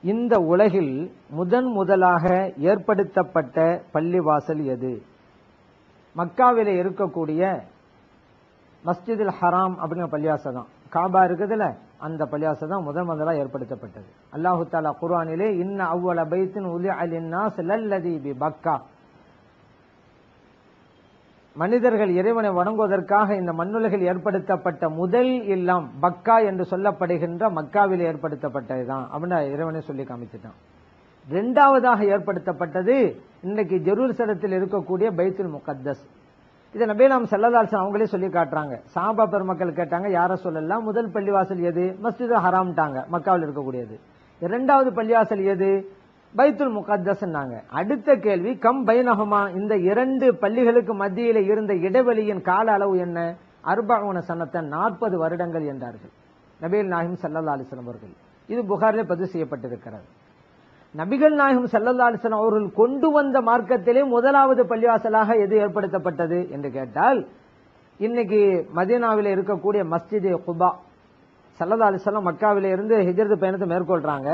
இந்த உலகில் முதலாக ஏற்படுத்தப்பட்ட பள்ளிவாசல் எது? மக்காவிலே இருக்கக்கூடிய மஸ்ஜிதுல் ஹராம் அப்படிங்கிற பள்ளிவாசல் தான். காபா இருக்குதுல, அந்த பள்ளிவாசல் தான் முதலா ஏற்படுத்தப்பட்டது. அல்லாஹு தஆலா குர்ஆனிலே இன்ன அவ்வல பைத்தின் உலிஅ லின்னாஸ் லல்லதி பிபக்கா, மனிதர்கள் இறைவனை வணங்குவதற்காக இந்த மண்ணுலகில் ஏற்படுத்தப்பட்ட முதல் இல்லம் பக்கா என்று சொல்லப்படுகின்ற மக்காவில் ஏற்படுத்தப்பட்டதுதான் அப்படின்னு இறைவனை சொல்லி காமிச்சிட்டான். இரண்டாவதாக ஏற்படுத்தப்பட்டது இன்னைக்கு ஜெருசலத்தில் இருக்கக்கூடிய பைத்துல் முகத்தஸ். இதை நபிகள் ஸல்லல்லாஹு அலைஹி வஸல்லம் அவங்களே சொல்லி காட்டுறாங்க. சஹாபா பெருமக்கள் கேட்டாங்க, யார சொல்லலாம், முதல் பள்ளிவாசல் எது? மஸ்ஜிதுல் ஹராம்ட்டாங்க, மக்காவில் இருக்கக்கூடியது. இரண்டாவது பள்ளிவாசல் எது? பைத்துல் முகத்தஸ். அடுத்த கேள்வி கம் பைனஹுமா, இந்த இரண்டு பள்ளிகளுக்கு மத்தியிலே இருந்த இடைவெளியின் கால அளவு என்ன? 40 சனத்தன், 40 வருடங்கள் என்றார்கள் நபிகள் நாயகம் ஸல்லல்லாஹு அலைஹி வஸல்லம் அவர்கள். இது புகாரிலே பதிவு செய்யப்பட்டிருக்கிறது. நபிகள் நாயகம் ஸல்லல்லாஹு அலைஹி வஸல்லம் அவர்கள் கொண்டு வந்த மார்க்கத்திலே முதலாவது பள்ளிவாசலாக எது ஏற்படுத்தப்பட்டது என்று கேட்டால், இன்னைக்கு மதீனாவிலே இருக்கக்கூடிய மஸ்ஜித் குபா. ஸல்லல்லாஹு அலைஹி வஸல்லம் மக்காவிலே இருந்து ஹிஜ்ரத் பயணத்தை மேற்கொள்றாங்க.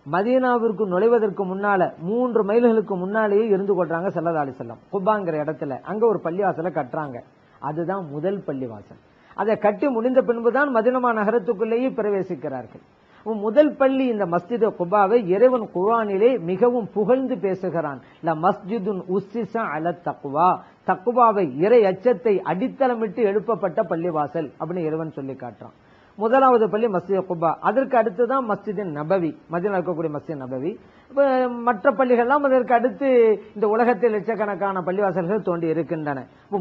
மதீனாவிற்கு நுழைவதற்கு முன்னால 3 மைல்களுக்கு முன்னாலேயே இருந்து கொள்றாங்க ஸல்லல்லாஹு அலைஹி வஸல்லம். குபாங்கிற இடத்துல அங்க ஒரு பள்ளிவாசலை கட்டுறாங்க. அதுதான் முதல் பள்ளிவாசல். அதை கட்டி முடிந்த பின்புதான் மதீனா நகரத்துக்குள்ளேயே பிரவேசிக்கிறார்கள். முதல் பள்ளி இந்த மஸ்ஜித் குபாவை இறைவன் குர்ஆனிலே மிகவும் புகழ்ந்து பேசுகிறான். ல மஸ்ஜிதுன் உஸ்ஸிஸ அல தக்வா, தக்வாவை, இறை அச்சத்தை அடித்தளமிட்டு எழுப்பப்பட்ட பள்ளிவாசல் அப்படின்னு இறைவன் சொல்லி காட்டுறான். முதலாவது பள்ளி மஸ்ஜித் குபா. அதற்கு அடுத்துதான் மஸ்ஜித் நபவி, மதீனா இருக்கக்கூடிய மஸ்ஜித் நபவி. மற்ற பள்ளிகள்லாம் அதற்கு அடுத்து இந்த உலகத்தில் லட்சக்கணக்கான பள்ளிவாசல்கள் தோண்டி இருக்கின்றன.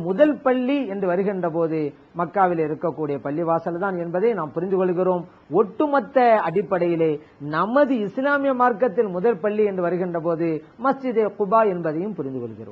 முதல் பள்ளி என்று வருகின்ற போது மக்காவில் இருக்கக்கூடிய பள்ளிவாசல் தான் என்பதை நாம் புரிந்து கொள்கிறோம். ஒட்டுமொத்த அடிப்படையிலே நமது இஸ்லாமிய மார்க்கத்தில் முதல் பள்ளி என்று வருகின்ற போது மஸ்ஜித் குபா என்பதையும் புரிந்து கொள்கிறோம்.